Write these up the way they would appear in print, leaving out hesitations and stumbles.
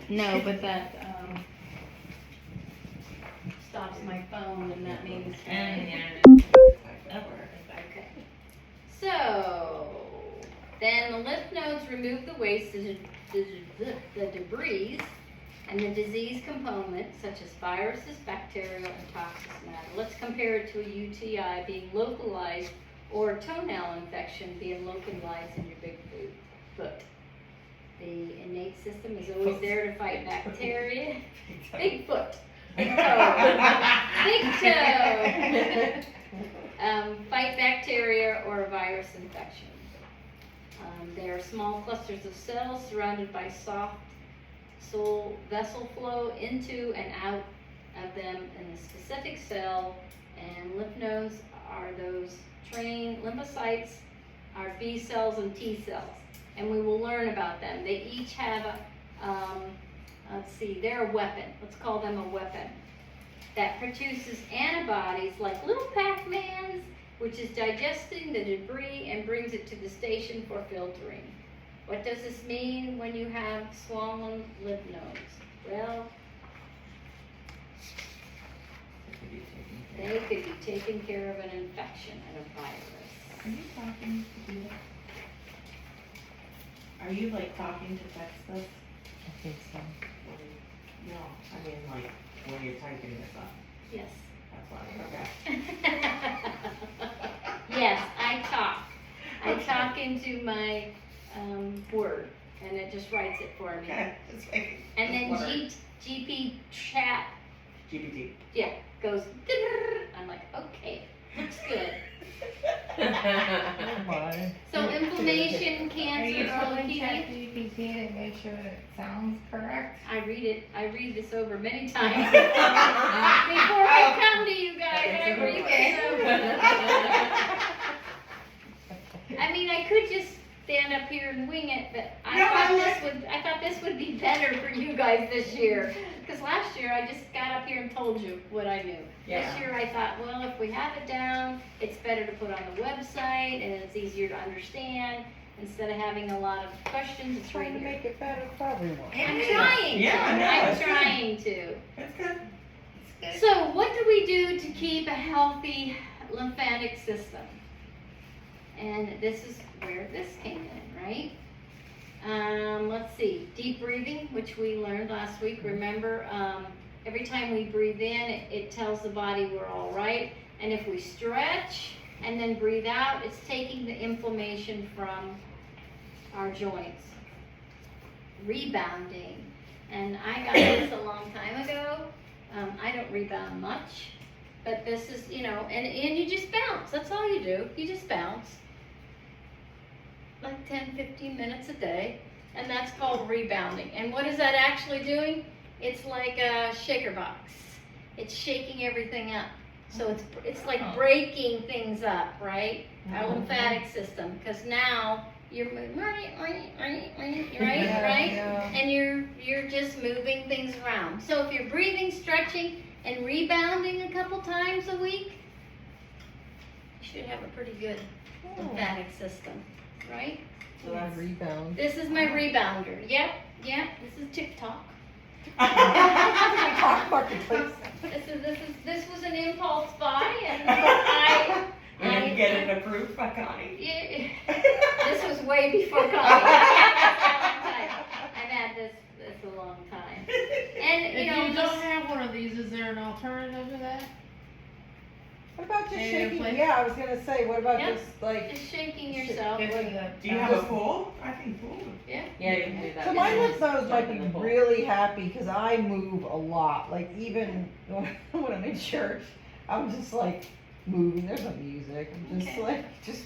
No, but that stops my phone, and that means. Okay. So, then the lymph nodes remove the waste, the debris, and the disease components, such as viruses, bacterial, and toxic matter. Let's compare it to a UTI being localized, or a toenail infection being localized in your big foot. The innate system is always there to fight bacteria. Big foot. Big toe. Big toe. Fight bacteria or virus infection. There are small clusters of cells surrounded by soft vessel flow into and out of them in a specific cell, and lymph nodes are those trained lymphocytes, are B cells and T cells, and we will learn about them. They each have they're a weapon. Let's call them a weapon that produces antibodies like little Pac-Mans, which is digesting the debris and brings it to the station for filtering. What does this mean when you have swollen lymph nodes? Well, they could be taking care of an infection and a virus. Are you talking to you? Are you like talking to text this? I think so. No, I mean like when you're typing this up. Yes. That's why, okay. Yes, I talk. I talk into my Word, and it just writes it for me. Okay, just making. And then just GP chat, GPT. yeah, goes. I'm like, okay, looks good. Oh my. So inflammation, Are cancer, you telling leukemia. ChatGPT to make sure that it sounds correct? I read it. I read this over many times before I come to you guys. I read this over. I mean, I could just stand up here and wing it, but I thought this would be better for you guys this year. Because last year I just got up here and told you what I knew. Yeah. This year I thought, well, if we have it down, it's better to put on the website and it's easier to understand. Instead of having a lot of questions, it's right Trying to here. make it better for everyone. I'm trying to. Yeah, I know, I'm that's good. trying to. That's good. So what do we do to keep a healthy lymphatic system? And this is where this came in, right? Let's see, deep breathing, which we learned last week. Remember, every time we breathe in, it tells the body we're all right. And if we stretch and then breathe out, it's taking the inflammation from our joints. Rebounding. And I got this a long time ago. I don't rebound much, but this is, and you just bounce. That's all you do. You just bounce. Like 10, 15 minutes a day. And that's called rebounding. And what is that actually doing? It's like a shaker box. It's shaking everything up. So it's like breaking things up, right? Our lymphatic system. Because now you're moving, right? Yeah. And you're just moving things around. So if you're breathing, stretching, and rebounding a couple times a week, you should have a pretty good lymphatic system, right? So that's rebound. This is my rebounder. Yep. This is TikTok. Talk marketplace. This was an impulse buy, and I didn't get it approved by Connie. Yeah, this was way before Connie. I've had this a long time. And If you don't have one of these, is there an alternative to that? What about just Any shaking? place? Yeah, I was gonna say, what about Yeah. just like? just shaking yourself. Get to Like, the- Do you have a pool? I think pool. yeah. Yeah, you can do that. So my lymph nodes might in the be pool. really happy because I move a lot. Like even when I'm in church, I'm just like moving. There's no music. I'm just Okay. like just.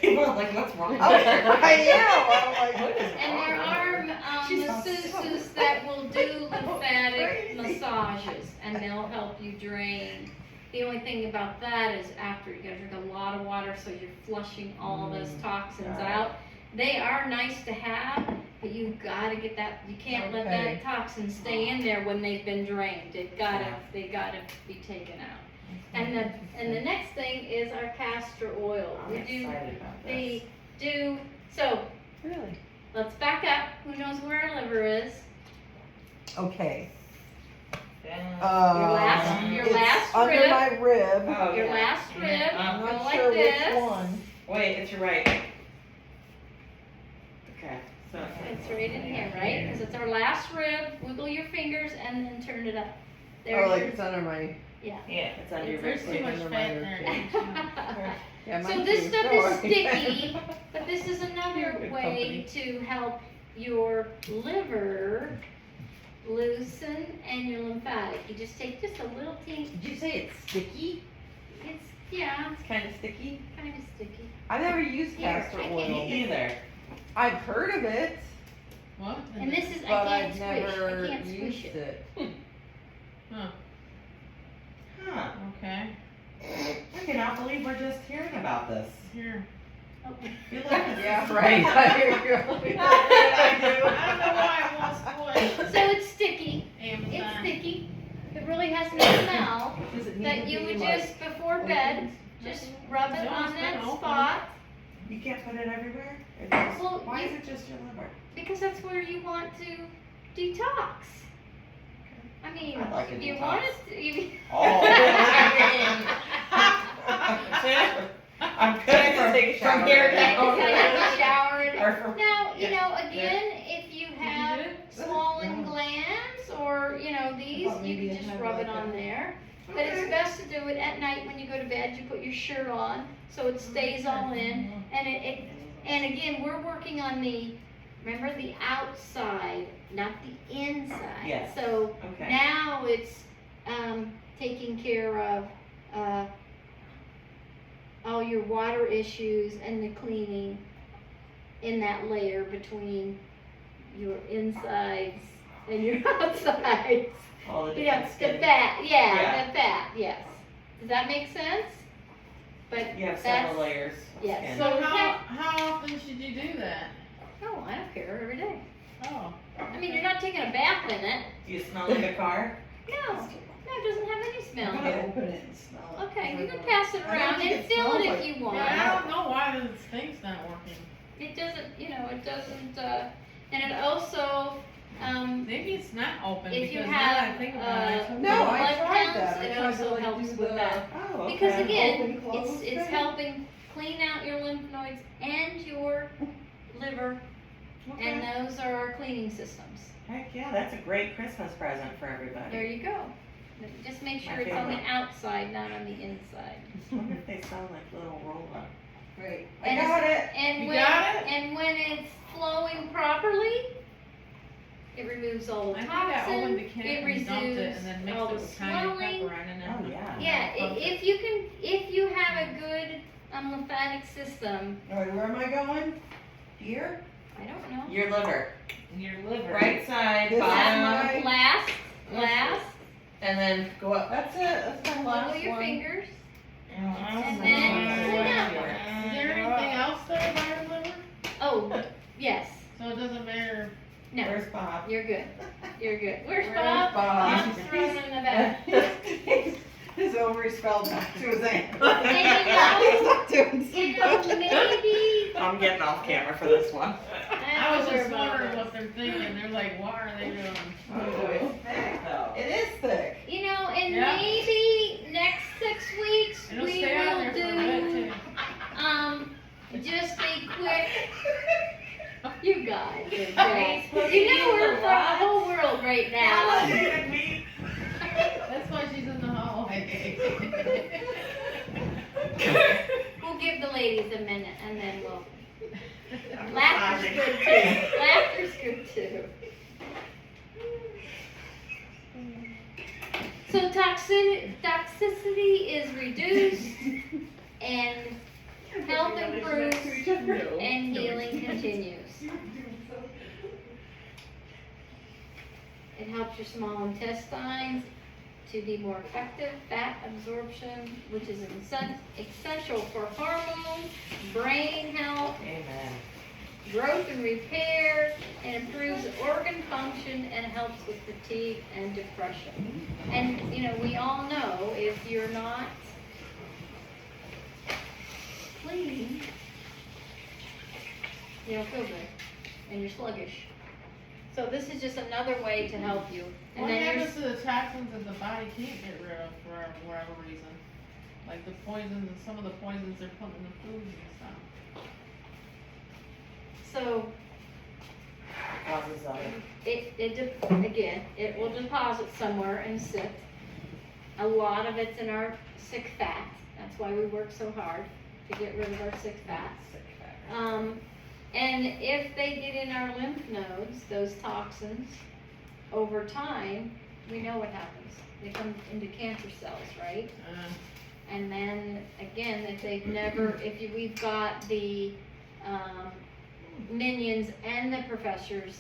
People are like, what's wrong? I am. I'm like, what is And there wrong? are She's masseuses that will do lymphatic Crazy. massages, and they'll help you drain. The only thing about that is after you gotta drink a lot of water, so you're flushing all those toxins got it. out. They are nice to have, but you gotta get that. You can't let Okay. that toxin stay in there when they've been drained. They gotta be taken out. And the next thing is our castor oil. I'm excited about this. We do. So Really? let's back up. Who knows where our liver is? Okay. Your last it's under rib. my rib. Oh, Your yeah. last rib, I'm go not like sure this. which one. Wait, it's your right. Okay, so. It's right in here, right? Because it's our last rib. Wiggle your fingers and then turn it up. Oh, There's like your. it's under my. Yeah, it's under your There's rib too much under fat my there. ribcage. Yeah, So mine this too. stuff Don't is worry. sticky, but this is another Good way to help your liver loosen and your lymphatic. You just take just a little teeny. Did you say it's sticky? It's yeah, It's kind of sticky. it's kind of sticky. I've never used Here, castor I can oil. Me either. I've heard of it, What? And this is but I can't I've squish. never I can't squish used it. it. Huh, Huh. okay, I cannot believe we're just hearing about this. here. Oh. You look at this. Yeah, right. I hear you. I don't know why I want squish. So it's sticky. It's Amazon. sticky. It really has no smell. Does it need That to you be would like just before bed just rub it No, on it's been that open. spot You can't put it everywhere? Or just- Well, why you- is it just your liver? because that's where you want to detox. I mean, I'd like a if you detox. want it to, you. Oh. I'm good from here Okay, down. just have a shower and- Or from- Now, you Yeah. know, again, if you have do it? swollen glands or, you know, these, thought you maybe can it just had rub like it on a- there. But it's best to do it at night when you go to bed. You put your shirt on so it stays all in. And and again, we're working on remember the outside, not the inside. Yes. So Okay. now it's taking care of all your water issues and the cleaning in that layer between your insides and your outsides. All the You know, different the skin. fat, Yeah. the fat, yes. Does that make sense? But You have that's, several layers of yes. skin. So So how often should you do that? oh, I don't care, every day. Oh. I mean, you're not taking a bath in it. Do you smell like a car? No, no, it doesn't have any I'm smell. gonna open it and smell it. Okay, you can pass it I don't around think and it fill it smells if you want. Yeah, I don't know why the thing's not working. It doesn't, you know, it doesn't, and it also, Maybe it's not open if you because now that I have, think about it. No, I blood tried counts, that. I it tried to, also like, helps do with the- that. Oh, okay. Because again, Open, close it's thing. helping clean out your lymph nodes and your liver, and Okay. those are our cleaning systems. Heck yeah, that's a great Christmas present for There everybody. you go. Just make sure My it's on the favorite. outside, not on the inside. I wonder if they sell like little roll-up. Great. I And got it. And You when, got it? and when it's flowing properly, it removes all the I think I opened the toxin, can it and dumped it removes and then mixed all it the with cayenne swelling. pepper and then. Oh, yeah. Yeah, if you have a good lymphatic system, All right, where am I going? Here? I don't know. Your liver. Your liver. Right side, This is bottom, my- Last, and then go up. That's it. That's my last wiggle your one. fingers. And then clean up. Is there anything else there by your liver? Oh, yes. So it doesn't matter. No, Where's Bob? you're good. You're good. Where's Where's Bob? Bob? Bob's thrown in the back. His ovaries fell back to his ankle. And you know- He's not doing so You know, good. maybe. I'm getting off camera for this one. I was don't know just where Bob wondering is. what they're thinking. They're like, what are they doing? Oh, boy, it's thick though. It is thick. You know, and Yeah. maybe next 6 weeks It'll we stay on will there for a bit do just a quick. You guys are great. You know we're from the whole world right now. too. That's why she's in the hallway. We'll give the ladies a minute and then we'll. Laughter's good too. Laughter's good too. So toxicity is reduced and health improves and healing continues. It helps your small intestines to be more effective, fat absorption, which is essential for hormones, brain health, Amen. growth and repair, and improves organ function and helps with fatigue and depression. And, you know, we all know if you're not clean, you don't feel good, and you're sluggish. So this is just another way to help you. And What then happens there's, to the toxins that the body can't get rid of for whatever reason? Like the poisons and some of the poisons they're putting in the foods and stuff. so Causes of it. again, it will deposit somewhere and sit. A lot of it's in our sick fat. That's why we work so hard to get rid of our sick fat. And if they get in our lymph nodes, those toxins, over time, we know what happens. They come into cancer cells, right? And then again, if they've never, we've got the minions and the professors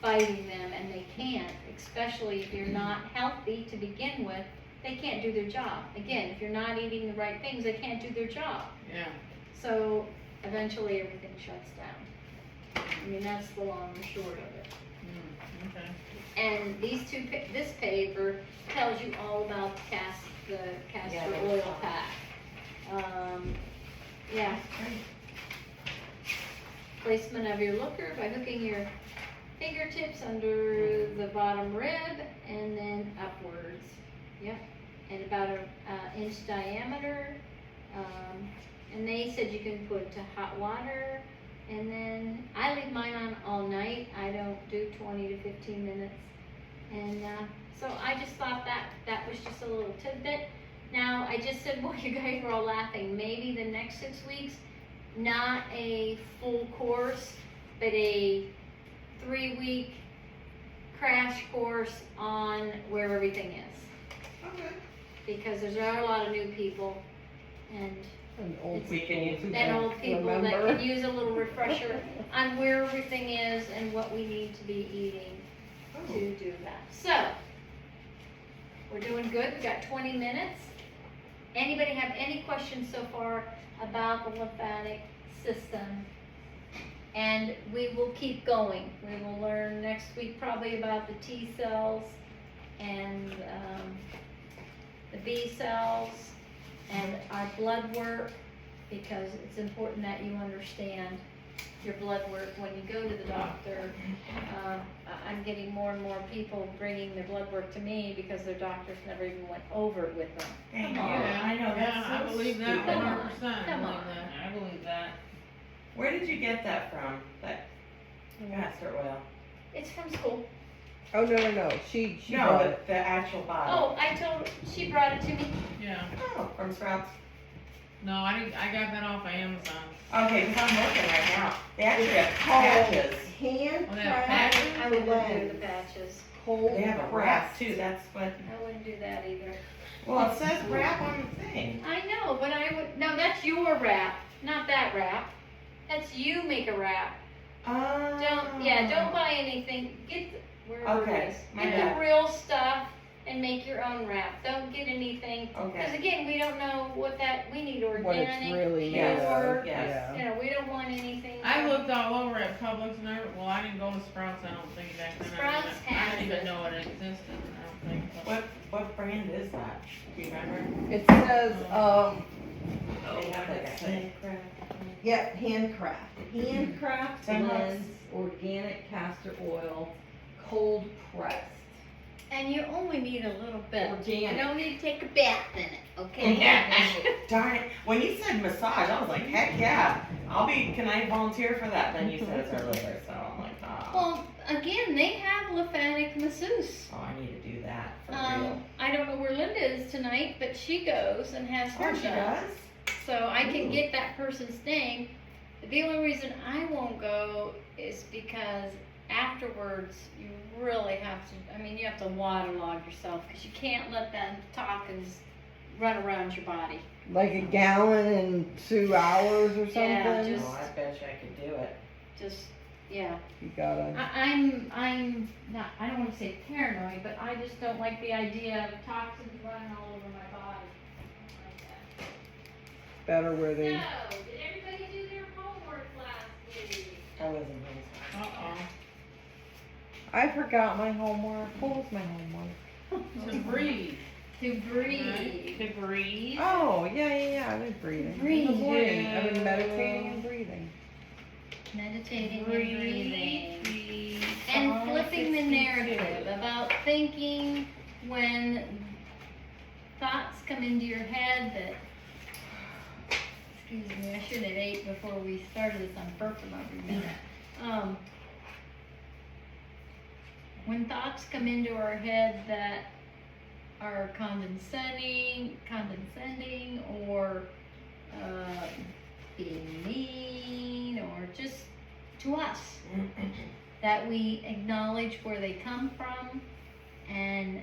fighting them, and they can't, especially if you're not healthy to begin with, they can't do their job. Again, if you're not eating the right things, they can't do their job. Yeah. So eventually everything shuts down. I mean, that's the long and short of it. Okay. And this paper tells you all about the castor oil pack. Yeah. Placement of your looker by hooking your fingertips under the bottom rib and then upwards. Yep. And about an inch diameter. And they said you can put to hot water. And then I leave mine on all night. I don't do 20 to 15 minutes. And so I just thought that was just a little tidbit. Now, I just said, boy, you guys were all laughing. Maybe the next 6 weeks, not a full course, but a 3-week crash course on where everything is. Okay. Because there are a lot of new people and old We can use then old people that remember. can use a little refresher on where everything is and what we need to be eating to do that. So, we're doing good. We got 20 minutes. Anybody have any questions so far about the lymphatic system? And we will keep going. We will learn next week probably about the T cells and the B cells and our blood work, because it's important that you understand your blood work when you go to the doctor. I'm getting more and more people bringing their blood work to me because their doctors never even went over it with them. Dang, Come on. yeah, I know, that's I so believe that stupid. 100%. Come I on. believe that. I believe that. Where did you get that from? That castor oil? It's from school. Oh, no. She No, brought it. the actual bottle. Oh, she brought it to me. Yeah. Oh, from Sprouts. No, I got that off of Amazon. Okay, because I'm looking right now. They actually have called patches. Oh, they have Handcrafted patches? I wouldn't do blend. the patches. Cold They have a wrap pressed. too, that's what, I wouldn't do that either. well, it says wrap on the thing. I know, but no, that's your wrap, not that wrap. That's you make a wrap. Don't buy anything. Wherever Okay, it is. my Get bad. the real stuff and make your own wrap. Don't get anything, because Okay. again, we don't know we need What it's organic, really made Yes, of. yes. you know, we don't want anything. I looked all over at Publix and well, I didn't go to Sprouts, I don't think back then. Sprouts I has didn't it. even know it existed, I don't think. What brand is that? Do you remember? It says, They have like a handcraft. yep, handcraft. Handcraft Ten bucks. blends organic castor oil, cold pressed. And you only need a little bit. You Organic. don't need to take a bath in it, okay? Darn it, when you said massage, I was like, heck yeah, can I volunteer for that? Then you said it's our liver, so I'm like, oh, Well, again, they have lymphatic masseuse. I need to do that for real. I don't know where Linda is tonight, but she goes and has Oh, her she done. does? So I can Ooh. get that person's name. The only reason I won't go is because afterwards you really have to, you have to waterlog yourself because you can't let that toxins run around your body. Like a gallon in 2 hours or something. Yeah, just- Oh, I bet you I could do it. Just, yeah. You gotta. I'm not, I don't want to say paranoid, but I just don't like the idea of toxins running all over my body. I don't like that. Better where So, they. did everybody do their homework last week? I wasn't really. Uh-oh. I forgot my homework. What was my homework? To breathe. To breathe. To breathe. Oh, yeah. I've been breathing. Breathe. In the morning. I've been meditating and breathing. Meditating and Breathe. breathing. Breathe. And Oh, flipping the 62. narrative about thinking when thoughts come into your head that, excuse me, I should have ate before we started this on purpose, I remember. When thoughts come into our head that are condescending, or being mean, or just to us, that we acknowledge where they come from and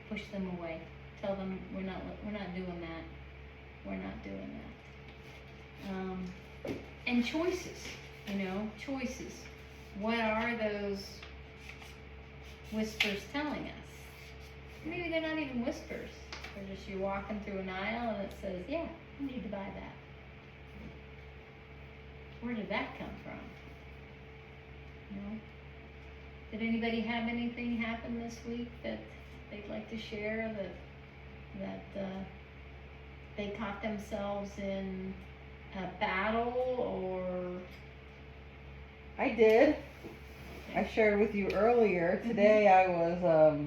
push them away. Tell them we're not doing that. We're not doing that. And choices, choices. What are those whispers telling us? Maybe they're not even whispers. They're just you're walking through an aisle and it says, yeah, you need to buy that. Where did that come from? Did anybody have anything happen this week that they'd like to share that they caught themselves in a battle or? I did. I shared with you earlier. Today I was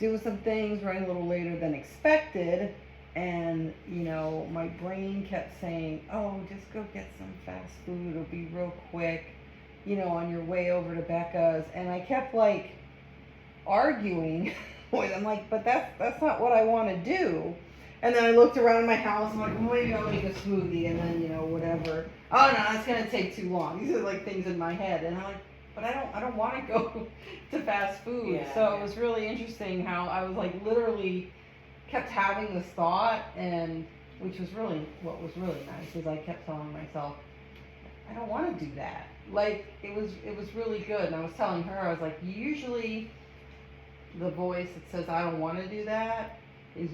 doing some things, running a little later than expected, and my brain kept saying, "Oh, just go get some fast food. It'll be real quick, on your way over to Becca's." And I kept like arguing with him, like, but that's not what I want to do. And then I looked around my house. I'm like, well, maybe I'll make a smoothie, and then whatever. Oh no, that's gonna take too long. These are like things in my head, and I'm like, but I don't want to go to fast food. Yeah, so yeah. It was really interesting how I was like literally kept having this thought, and which was really what was really nice is I kept telling myself, I don't want to do that. Like it was really good, and I was telling her, I was like, usually the voice that says I don't want to do that is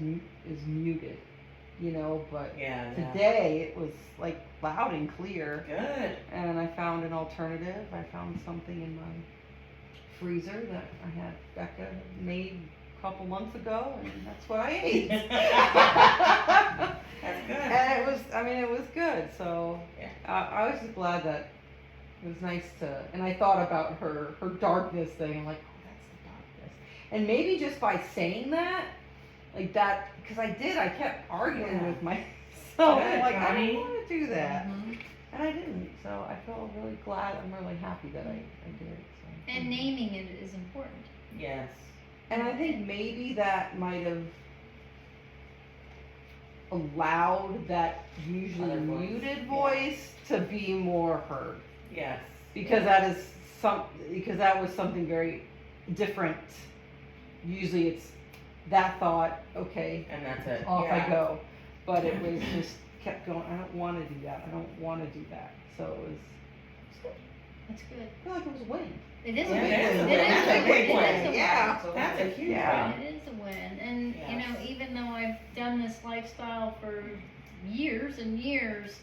muted, but Yeah. today it was like loud and clear. Good. And I found an alternative. I found something in my freezer that I had Becca made a couple months ago, and that's what I ate. That's good. And it was good. So Yeah. I was just glad that it was nice to, and I thought about her darkness thing. I'm like, oh, that's the darkness. And maybe just by saying that, like that, because I kept arguing Yeah. with myself. Good, I'm like, I Connie. don't want to do that. Mhm. And I didn't, so I feel really glad. I'm really happy that I did. So. And naming it is important. Yes. And I think maybe that might have allowed that usually Other voice. muted Yeah. voice to be more heard, Yes. because that was something very different. Usually it's that thought, okay, And that's it. off Yeah. I go, but it was just kept going. I don't want to do that. I don't want to do that. So it was good. That's good. I feel like it was a win. It is a Yeah, win. it is a It win. is That's a a win. big It win. is a Yeah. win. That's a huge Yeah. win. It is a win. And, Yes. even though I've done this lifestyle for years and years,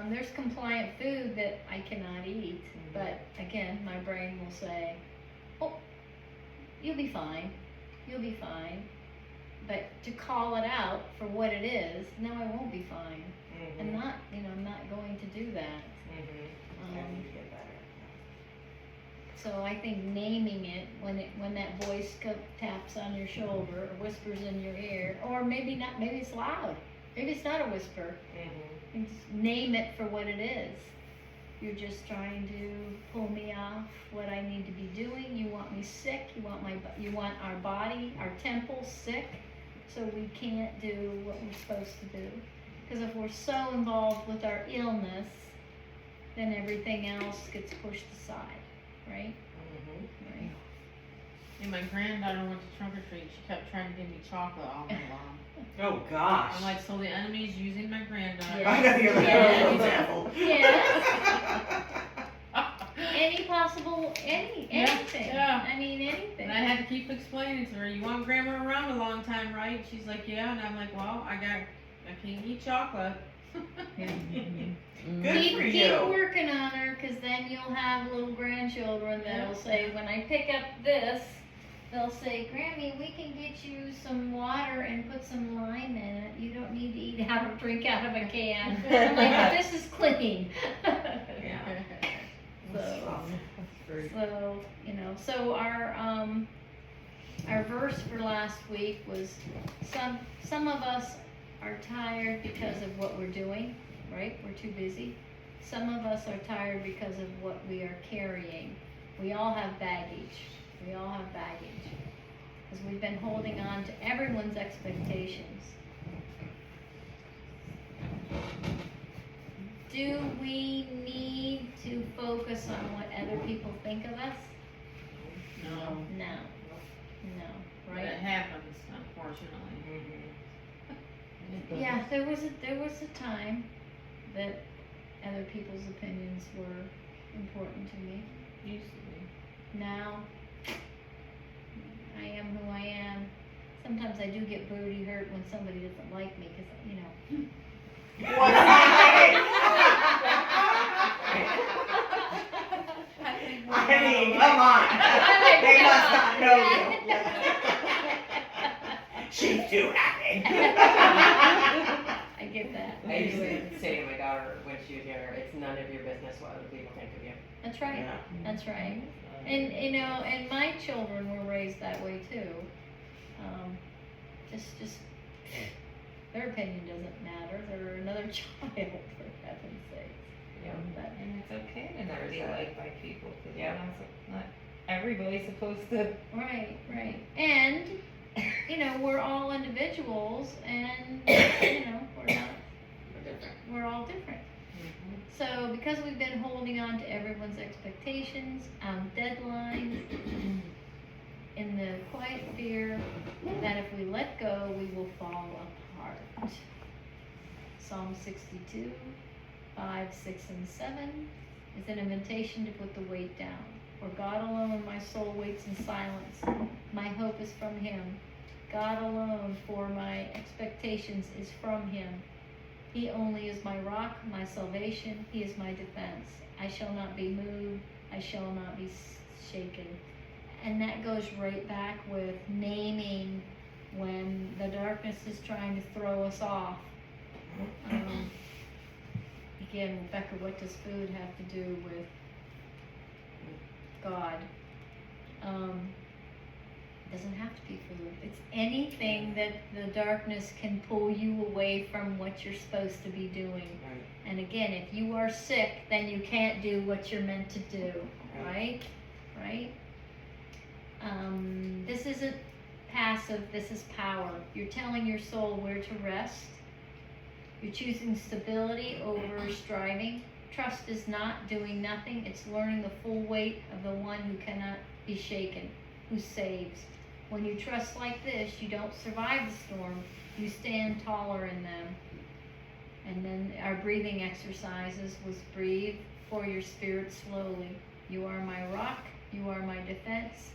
there's compliant food that I cannot eat. But again, my brain will say, oh, you'll be fine. You'll be fine. But to call it out for what it is, no, I won't be fine. I'm not, I'm not going to do that. I need to get better. So I think naming it when that voice taps on your shoulder or whispers in your ear, or maybe not, maybe it's loud, maybe it's not a whisper. Just name it for what it is. You're just trying to pull me off what I need to be doing. You want me sick. You want our body, our temple sick, so we can't do what we're supposed to do. Because if we're so involved with our illness, then everything else gets pushed aside, right? Right. And my granddaughter went to trunk or treat. She kept trying to give me chocolate all night long. Oh gosh. I'm like, so the enemy's using my granddaughter. Yeah. I gotta hear Yeah. the example. Yeah. Anything. Yeah. I mean, anything. And I had to keep explaining to her, you want grandma around a long time, right? She's like, yeah. And I'm like, well, I can't eat chocolate. Good keep for keep you. working on her, because then you'll have little grandchildren that'll say, when I pick up this, they'll say, Grammy, we can get you some water and put some lime in it. You don't need to eat out or drink out of a can. I'm like, this is clean. Yeah. So, Great. So, so our verse for last week was some of us are tired because of what we're doing, right? We're too busy. Some of us are tired because of what we are carrying. We all have baggage. We all have baggage. Because we've been holding on to everyone's expectations. Do we need to focus on what other people think of us? No, No. No, but it right? happens, unfortunately. Yeah, there was a time that other people's opinions were important to me. Used to be. Now, I am who I am. Sometimes I do get booty hurt when somebody doesn't like me, because, What's happening? I mean, come on. They must not know you. She's too happy. I get that. I used to say to my daughter when she was younger, it's none of your business what other people think of you. That's right. Yeah. That's right. And and my children were raised that way too. Just their opinion doesn't matter. They're another child, for heaven's sake. Yeah. But And it's okay to not be liked by people, because Yeah. not everybody's supposed to. right. And we're all individuals, and we're all different. So because we've been holding on to everyone's expectations, deadlines, in the quiet fear that if we let go, we will fall apart. Psalm 62, 5, 6, and 7 is an invitation to put the weight down. For God alone my soul waits in silence. My hope is from Him. God alone, for my expectations is from Him. He only is my rock, my salvation. He is my defense. I shall not be moved. I shall not be shaken. And that goes right back with naming when the darkness is trying to throw us off. Again, Rebecca, what does food have to do with God? It doesn't have to be food. It's anything that the darkness can pull you away from what you're supposed to be doing. Right. And again, if you are sick, then you can't do what you're meant to do, right? Right? This isn't passive, this is power. You're telling your soul where to rest. You're choosing stability over striving. Trust is not doing nothing, it's learning the full weight of the one who cannot be shaken, who saves. When you trust like this, you don't survive the storm, you stand taller in them. And then our breathing exercises was breathe for your spirit slowly. You are my rock, you are my defense.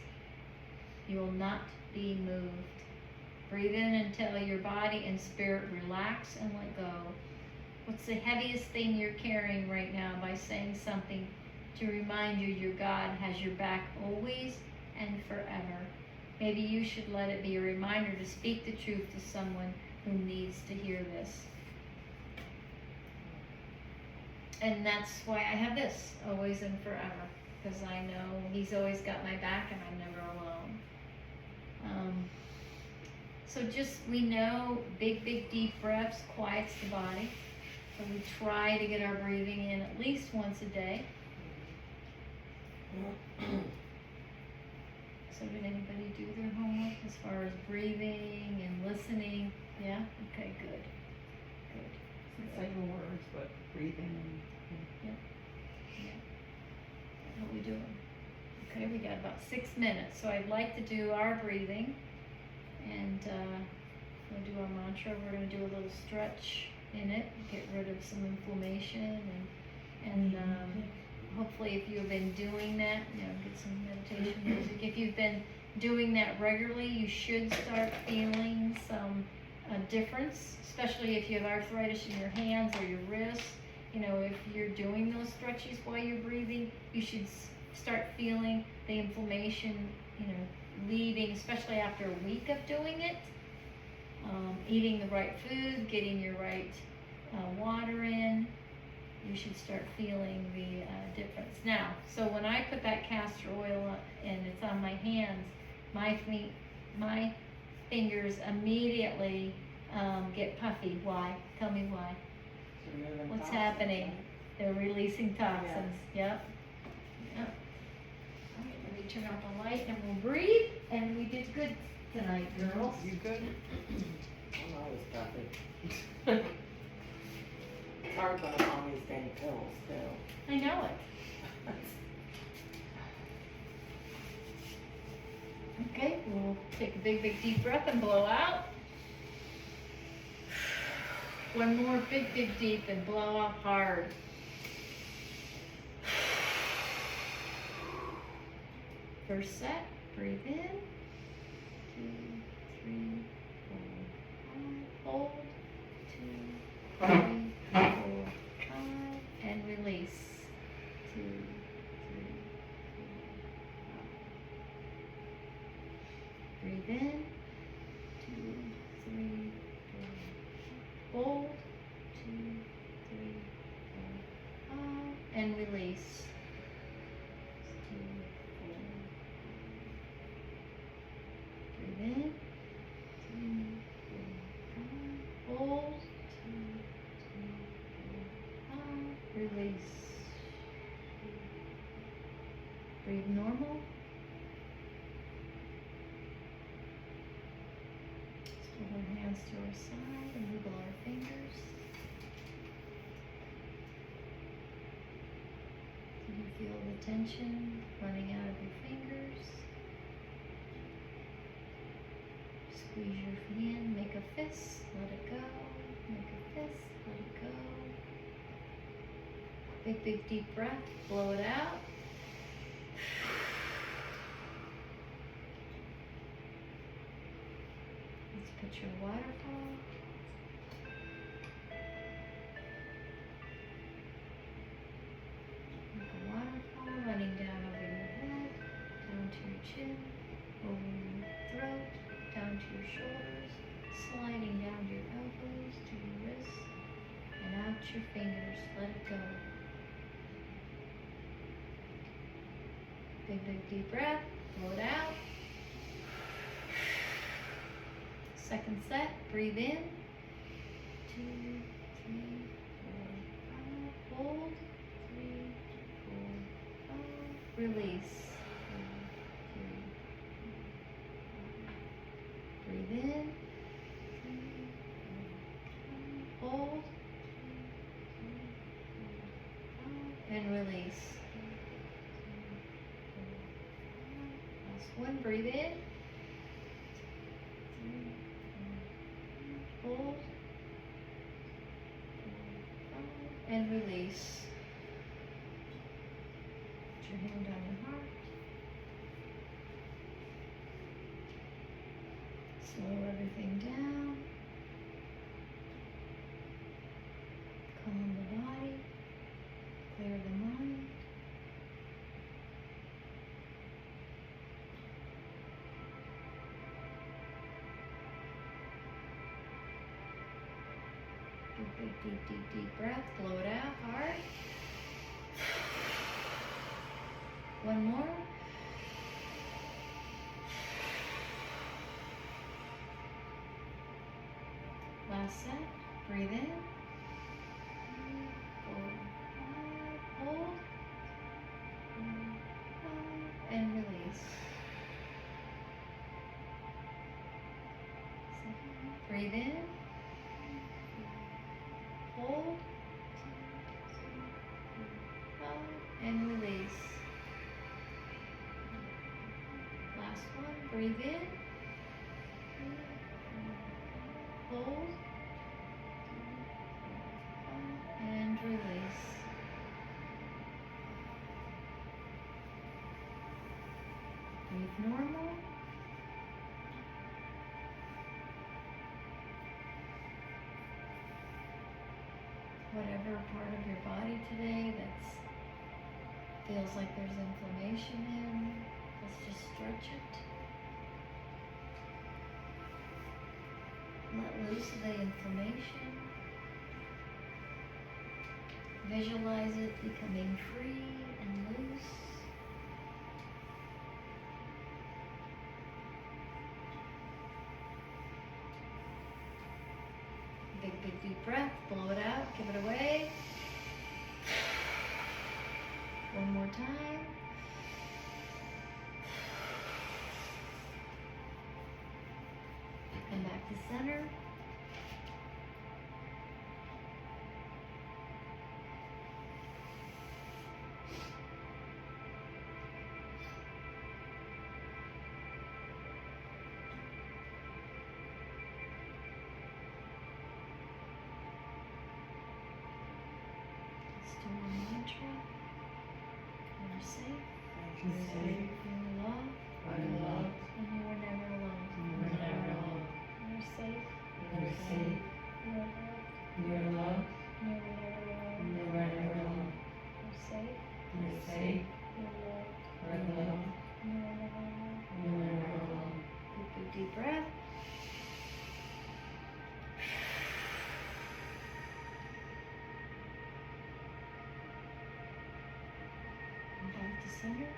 You will not be moved. Breathe in until your body and spirit relax and let go. What's the heaviest thing you're carrying right now by saying something to remind you your God has your back always and forever? Maybe you should let it be a reminder to speak the truth to someone who needs to hear this. And that's why I have this, always and forever, because I know He's always got my back and I'm never alone. So just, we know big deep breaths quiets the body. So we try to get our breathing in at least once a day. So did anybody do their homework as far as breathing and listening? Yeah? Okay, good. Same words, but breathing. How we doing? Okay, we got about 6 minutes. So I'd like to do our breathing. And we'll do our mantra. We're going to do a little stretch in it, get rid of some inflammation, and hopefully if you've been doing that, get some meditation music. If you've been doing that regularly, you should start feeling some difference, especially if you have arthritis in your hands or your wrists. If you're doing those stretches while you're breathing, you should start feeling the inflammation, leaving, especially after a week of doing it. Eating the right food, getting your right water in, you should start feeling the difference. Now, so when I put that castor oil on, and it's on my hands, my fingers immediately get puffy. Why? Tell me why. Removing What's toxins, happening? right? They're releasing toxins. Yep. Yep. All right, let me turn off the light and we'll breathe. And we did good tonight, girls. You good? I'm always puffy. It's hard when I'm on these dang pills too. I know it. Okay, we'll take a big, big deep breath and blow out. One more big, big deep and blow out hard. First set, breathe in. 2, 3, 4, 5. Hold. 2, 3, 4, 5. And release. 2, 3, 4, 5. Breathe in. 2, 3, 4. Hold. 2, 3, 4, 5. And release. 2, 4. Breathe in. 2, 4, 5. Hold. 2, 3, 4, 5. Release. Breathe normal. Let's put our hands to our side and wiggle our fingers. Can you feel the tension running out of your fingers? Squeeze your hand, make a fist, let it go. Make a fist, let it go. Big, big deep breath, blow it out. Let's picture a waterfall. Like a waterfall running down over your head, down to your chin, over your throat, down to your shoulders, sliding down to your elbows, to your wrists, and out your fingers. Let it go. Big, big, deep breath. Blow it out. Second set. Breathe in. 2, 3, 4, 5. Hold. 3, 4, 5. Release. 2, 3, 4, 5. Breathe in. 3, 4, 5. Hold. 2, 3, 4, 5. And release. Last one. Breathe in. 3, 4, 5. Hold. 4, 5. And release. Put your hand on your heart. Slow everything down. Calm the body. Clear the mind. Big, big, deep, deep, deep breath. Blow it out hard. One more. Last set. Breathe in. 3, 4, 5. Hold. 4, 5. And release. Second. Breathe in. Hold. 2, 3, 4, 5. And release. Last one. Breathe in. 3, 4, 5. Hold. 2, 3, 4, 5. And release. Breathe normal. Whatever part of your body today that feels like there's inflammation in, let's just stretch it. Let loose of the inflammation. visualize it becoming free and loose. Big deep breath, blow it out, give it away. One more time. Come back to center. Let's do one mantra. You're safe. You're safe. You're loved. And you are never alone. You're safe. You're safe. You're loved. You are never alone. You're safe. You're safe. You're loved. You are never alone. Deep breath. And back to center.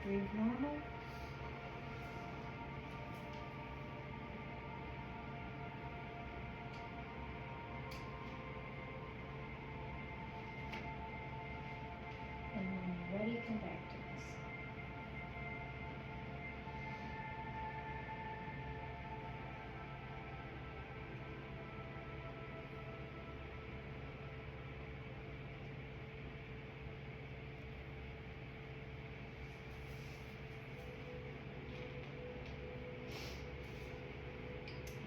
Breathe normal. And when you're ready, come back to this.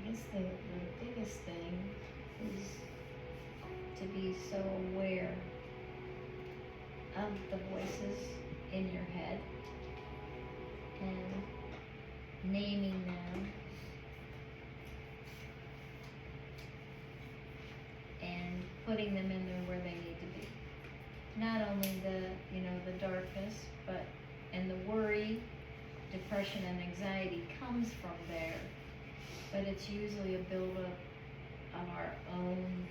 I guess the biggest thing is to be so aware of the voices in your head and naming them and putting them in there where they need to be. Not only the darkness, but and the worry, depression and anxiety comes from there, but it's usually a buildup of our own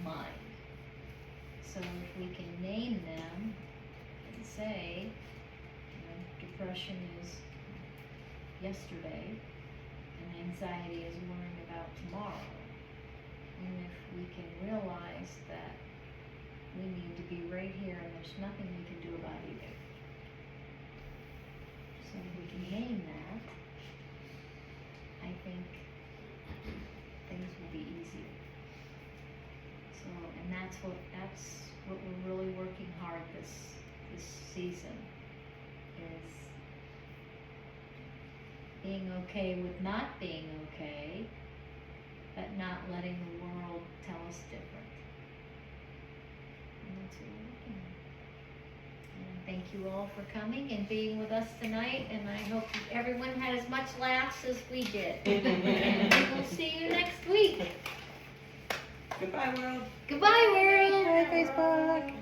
mind. So if we can name them and say, depression is yesterday and anxiety is worrying about tomorrow. And if we can realize that we need to be right here and there's nothing we can do about either. So if we can name that, I think things will be easier. So, and that's what we're really working hard this season, is being okay with not being okay, but not letting the world tell us different. And that's what we're working on. And thank you all for coming and being with us tonight, and I hope everyone had as much laughs as we did. And we will see you next week. Goodbye, world. Goodbye, world. Bye, Facebook.